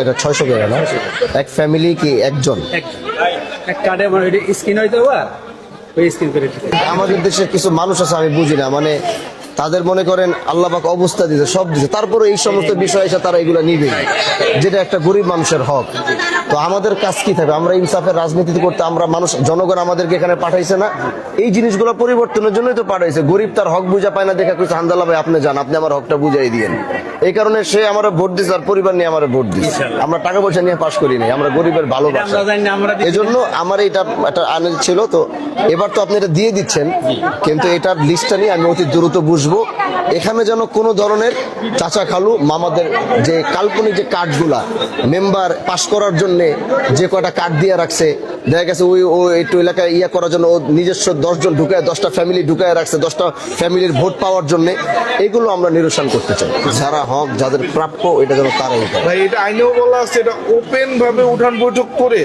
এটা 600 করে না? এক ফ্যামিলি কি একজন? এক কার্ডে আমার স্ক্রিন হইতে ওই স্ক্রিন করে দিতে। আমাদের দেশে কিছু মানুষ আছে আমি বুঝি না, মানে তাদের মনে করেন আল্লাহ পাক অবস্থা দিতে সব দিতে, তারপরে এই সমস্ত বিষয় এসে তারা এগুলো নিবে, যেটা একটা গরিব মানুষের হক। তো আমাদের কাজ কি থাকবে? আমরা ইনসাফের রাজনীতি করতে, আমরা মানুষ, জনগণ আমাদেরকে এখানে পাঠাইছে না, এই জিনিসগুলো পরিবর্তনের জন্যই তো পাঠাইছে। গরিব তার হক বুঝা পায় না, দেখা কইছে হামদাল্লাহ ভাই আপনি যান, আপনি আমার হকটা বুঝাই দিয়েন। এই কারণে সে আমার ভোট দিচ্ছে, আর পরিবার নিয়ে আমার ভোট দিচ্ছে। আমরা টাকা পয়সা নিয়ে পাশ করি নাই, আমরা গরিবের ভালোবাসা। এই জন্য আমার এটা একটা আনন্দ ছিল। তো এবার তো আপনি এটা দিয়ে দিচ্ছেন, কিন্তু এটার লিস্টটা নিয়ে আমি অতি দ্রুত বুঝবো। এখানে যেন কোনো ধরনের চাচা খালু মামাদের যে কাল্পনিক যে কার্ডগুলা মেম্বার পাশ করার জন্য যে কয়টা কার্ড দিয়ে রাখছে, দেখা গেছে ও একটু এলাকায় ইয়া করার জন্য ও নিজস্ব 10 জন ঢুকায়, 10টা ফ্যামিলি ঢুকায় রাখছে, 10টা ফ্যামিলির ভোট পাওয়ার জন্য, এগুলো আমরা নিরসন করতে চাই। যারা হক, যাদের প্রাপ্য, এটা যেন তারাই পায়। ভাই এটা আইনেও বলা আছে, এটা ওপেন ভাবে উঠান বৈঠক করে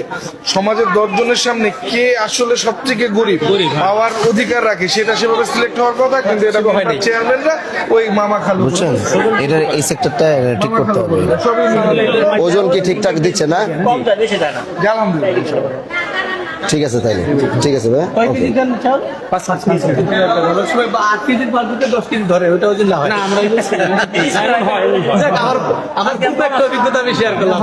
সমাজের 10 জনের সামনে কে আসলে সবথেকে গরিব পাওয়ার অধিকার রাখে সেটা সেভাবে সিলেক্ট হওয়ার কথা, কিন্তু এটা চেয়ারম্যানরা ওই মামা খালু বুঝছেন, এটা এই সেক্টরটা ঠিক করতে হবে। ওজন কি ঠিকঠাক দিচ্ছে না? ঠিক আছে, তাইলে ঠিক আছে ভাই। আমার অভিজ্ঞতা আমি শেয়ার করলাম।